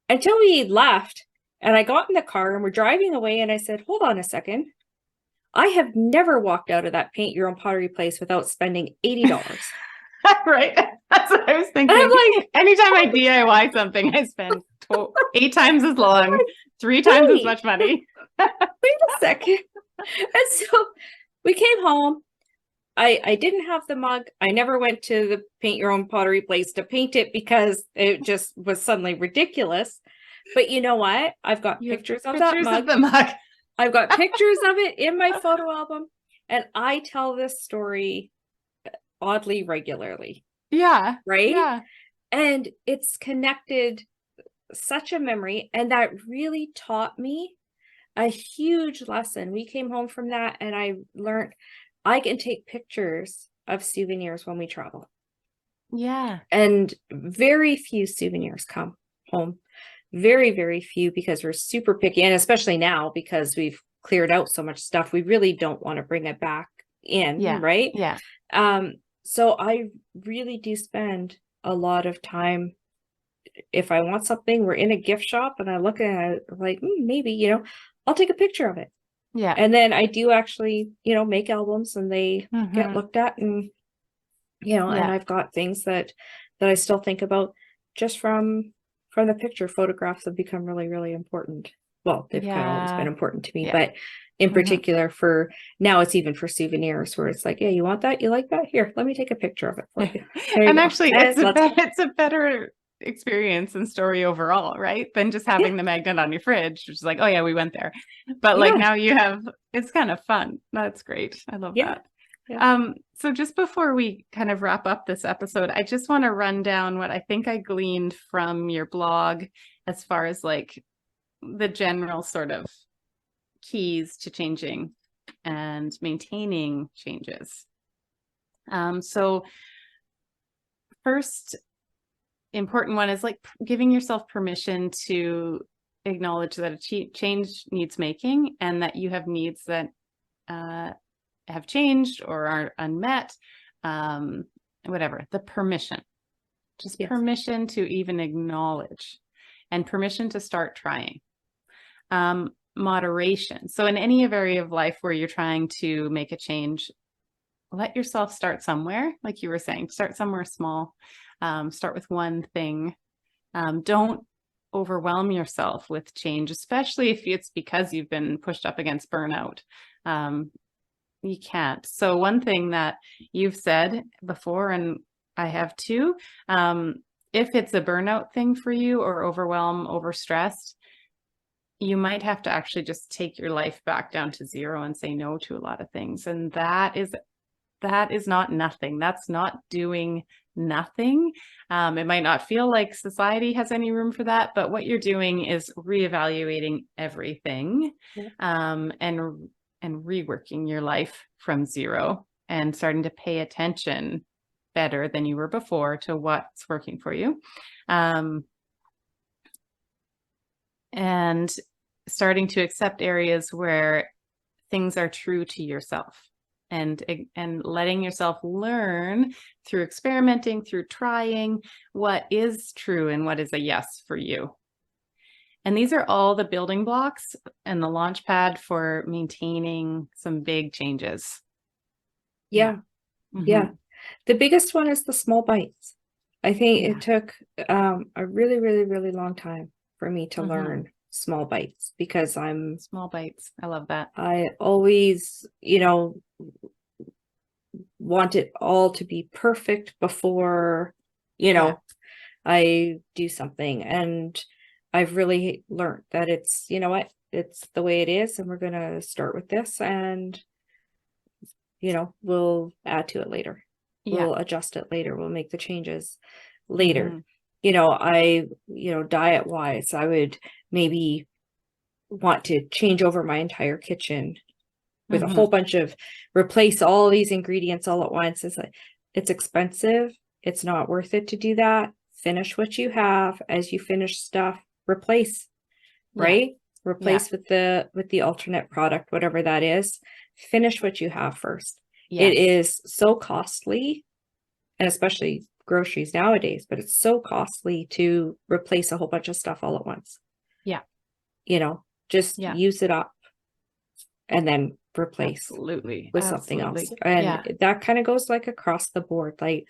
Until we left and I got in the car and we're driving away and I said, hold on a second. I have never walked out of that paint your own pottery place without spending $80. Right. That's what I was thinking. And I'm like, anytime I DIY something, I spend 8 times as long, 3 times as much money. Wait a second. And so we came home. I didn't have the mug. I never went to the paint your own pottery place to paint it because it just was suddenly ridiculous. But you know what? I've got pictures of that mug. Of the mug. I've got pictures of it in my photo album. And I tell this story oddly regularly. Yeah. Right? Yeah. And it's connected such a memory. And that really taught me a huge lesson. We came home from that and I learned I can take pictures of souvenirs when we travel. Yeah. And very few souvenirs come home. Very, very few because we're super picky. And especially now because we've cleared out so much stuff, we really don't want to bring it back in. Yeah. Right. Yeah. So I really do spend a lot of time. If I want something, we're in a gift shop and I look at it like, maybe, I'll take a picture of it. Yeah. And then I do actually, make albums and they get looked at and, and I've got things that I still think about just from the picture. Photographs have become really, really important. Well, they've kind of always been important to me, but in particular for now, it's even for souvenirs where it's like, yeah, you want that? You like that? Here, let me take a picture of it for you. And actually, it's a better experience and story overall, right? Than just having the magnet on your fridge, which is like, oh yeah, we went there. But like now you have, it's kind of fun. That's great. I love that. Yeah. So just before we kind of wrap up this episode, I just want to run down what I think I gleaned from your blog as far as like the general sort of keys to changing and maintaining changes. So first important one is like giving yourself permission to acknowledge that a change needs making and that you have needs that have changed or are unmet, whatever. The permission, just permission to even acknowledge and permission to start trying. Moderation. So in any area of life where you're trying to make a change, let yourself start somewhere. Like you were saying, start somewhere small. Start with one thing. Don't overwhelm yourself with change, especially if it's because you've been pushed up against burnout. You can't. So one thing that you've said before, and I have too, if it's a burnout thing for you or overwhelm, overstressed, you might have to actually just take your life back down to zero and say no to a lot of things. And that is not nothing. That's not doing nothing. It might not feel like society has any room for that, but what you're doing is reevaluating everything, and reworking your life from zero and starting to pay attention better than you were before to what's working for you. And starting to accept areas where things are true to yourself. And letting yourself learn through experimenting, through trying what is true and what is a yes for you. And these are all the building blocks and the launch pad for maintaining some big changes. Yeah. The biggest one is the small bites. I think it took a really, really, really long time for me to learn small bites because small bites. I love that. I always, want it all to be perfect before, I do something. And I've really learned that it's, it's the way it is. And we're going to start with this and, we'll add to it later. We'll adjust it later. We'll make the changes later. Diet wise, I would maybe want to change over my entire kitchen with a whole bunch of replace all these ingredients all at once. It's expensive. It's not worth it to do that. Finish what you have. As you finish stuff, replace, right? replace with the alternate product, whatever that is. Finish what you have first. Yes. It is so costly, and especially groceries nowadays, but it's so costly to replace a whole bunch of stuff all at once. Yeah. Just use it up and then replace with something else. And that kind of goes like across the board. Like,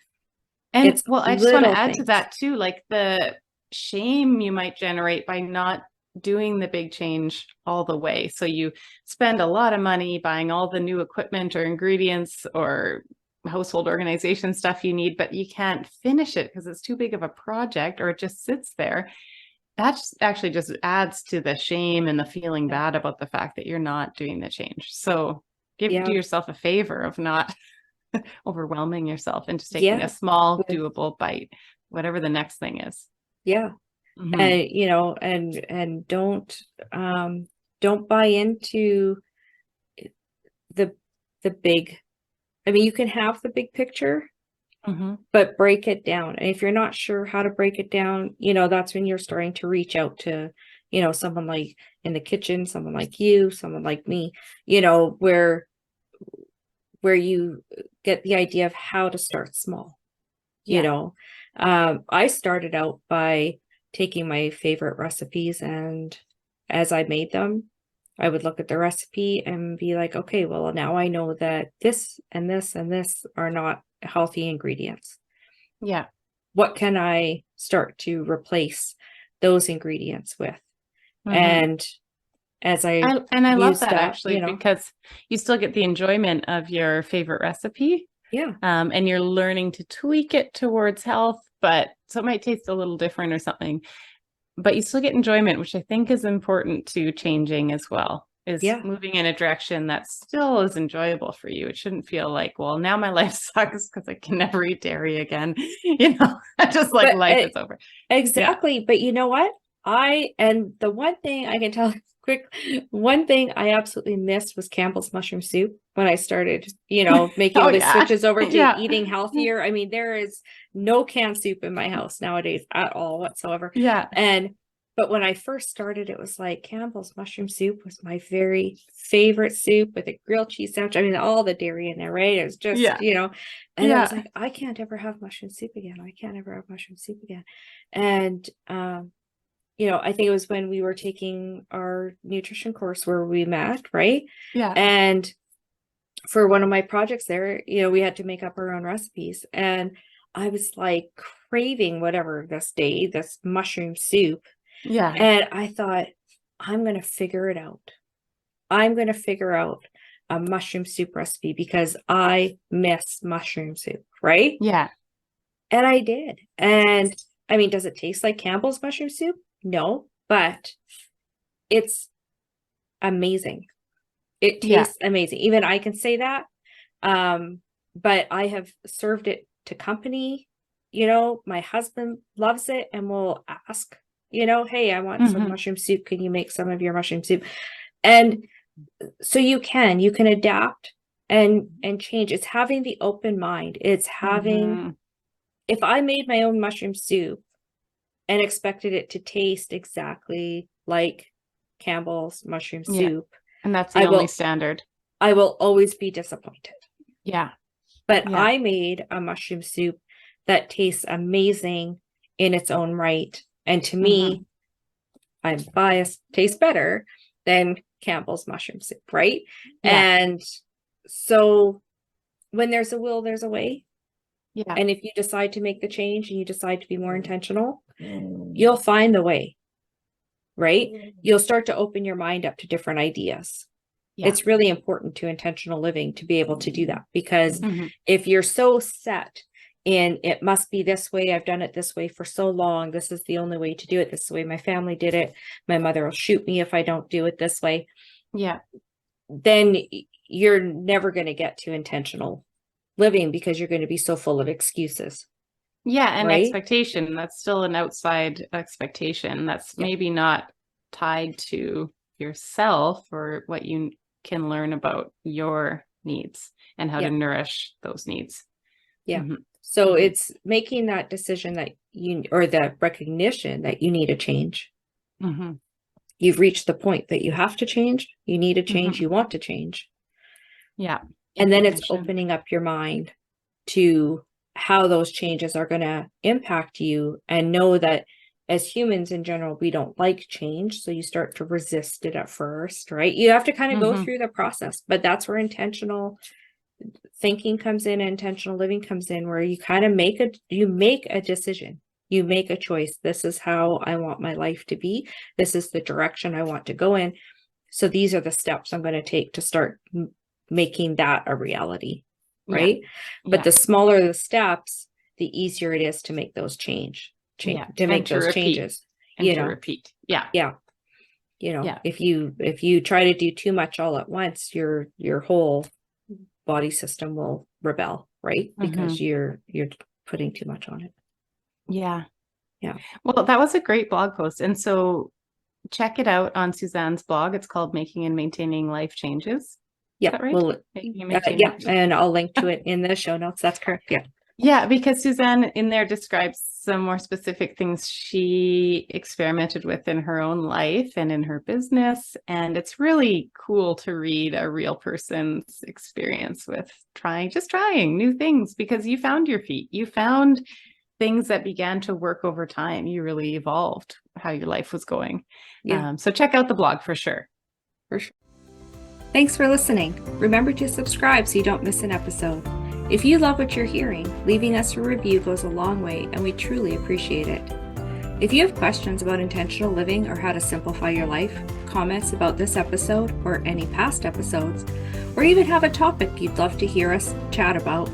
and it's I just want to add to that too, like the shame you might generate by not doing the big change all the way. So you spend a lot of money buying all the new equipment or ingredients or household organization stuff you need, but you can't finish it because it's too big of a project, or it just sits there. That actually just adds to the shame and the feeling bad about the fact that you're not doing the change. So do yourself a favor of not overwhelming yourself and just taking a small doable bite, whatever the next thing is. And and don't buy into the big. I mean, you can have the big picture, but break it down. And if you're not sure how to break it down, that's when you're starting to reach out to, someone like in the kitchen, someone like you, someone like me, where you get the idea of how to start small. I started out by taking my favorite recipes, and as I made them, I would look at the recipe and be like, okay, well, now I know that this and this and this are not healthy ingredients. What can I start to replace those ingredients with? And as I love that actually, because you still get the enjoyment of your favorite recipe. And you're learning to tweak it towards health, but so it might taste a little different or something, but you still get enjoyment, which I think is important to changing as well, is moving in a direction that still is enjoyable for you. It shouldn't feel like, well, now my life sucks because I can never eat dairy again. Just like life is over. Exactly. But you know what? And the one thing I can tell one thing I absolutely missed was Campbell's mushroom soup when I started, making the switches over to eating healthier. I mean, there is no canned soup in my house nowadays at all whatsoever. But when I first started, it was like Campbell's mushroom soup was my very favorite soup with a grilled cheese sandwich. I mean, all the dairy in there, right? It was just, and I was like, I can't ever have mushroom soup again. I can't ever have mushroom soup again. And, I think it was when we were taking our nutrition course where we met, right? And for one of my projects there, we had to make up our own recipes. And I was like craving whatever this mushroom soup. And I thought, I'm going to figure it out. I'm going to figure out a mushroom soup recipe because I miss mushroom soup, right? And I did. And I mean, does it taste like Campbell's mushroom soup? No, but it's amazing. It tastes amazing. Even I can say that. But I have served it to company. My husband loves it and will ask, hey, I want some mushroom soup. Can you make some of your mushroom soup? And so you can adapt and change. It's having the open mind. It's having, if I made my own mushroom soup and expected it to taste exactly like Campbell's mushroom soup. And that's the only standard. I will always be disappointed. But Yeah. I made a mushroom soup that tastes amazing in its own right. And to me, I'm biased, tastes better than Campbell's mushroom soup, right? And so when there's a will, there's a way. And if you decide to make the change and you decide to be more intentional, you'll find the way, right? You'll start to open your mind up to different ideas. It's really important to intentional living to be able to do that, because if you're so set in it must be this way, I've done it this way for so long, this is the only way to do it, this is the way my family did it, my mother will shoot me if I don't do it this way, then you're never going to get to intentional living because you're going to be so full of excuses. And expectation, that's still an outside expectation that's maybe not tied to yourself or what you can learn about your needs and how to nourish those needs. So it's making that decision that or the recognition that you need a change. you've reached the point that you have to change, you need to change, you want to change. Yeah. And then it's opening up your mind to how those changes are going to impact you, and know that as humans in general, we don't like change. So you start to resist it at first, right? You have to kind of go through the process, but that's where intentional thinking comes in, intentional living comes in, where you kind of make a decision. You make a choice. This is how I want my life to be. This is the direction I want to go in. So these are the steps I'm going to take to start making that a reality, right? But the smaller the steps, the easier it is to make those changes. And to repeat. Yeah. If you try to do too much all at once, your whole body system will rebel, right? Because you're putting too much on it. Yeah. Well, that was a great blog post. And so check it out on Suzanne's blog. It's called Making and Maintaining Life Changes. Yeah. Is that right? Well, and I'll link to it in the show notes. That's correct. Yeah, because Suzanne in there describes some more specific things she experimented with in her own life and in her business. And it's really cool to read a real person's experience with trying new things, because you found your feet. You found things that began to work over time. You really evolved how your life was going. So check out the blog for sure. Thanks for listening. Remember to subscribe so you don't miss an episode. If you love what you're hearing, leaving us a review goes a long way, and we truly appreciate it. If you have questions about intentional living or how to simplify your life, comments about this episode or any past episodes, or even have a topic you'd love to hear us chat about,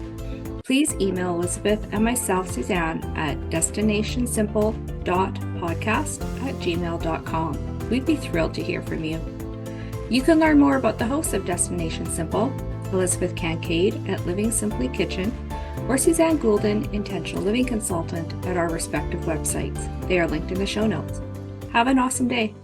please email Elizabeth and myself, Suzanne, at destinationsimple.podcast@gmail.com. We'd be thrilled to hear from you. You can learn more about the hosts of Destination Simple, Elizabeth Kincaid at Living Simply Kitchen, or Suzanne Goulden, Intentional Living Consultant, at our respective websites. They are linked in the show notes. Have an awesome day.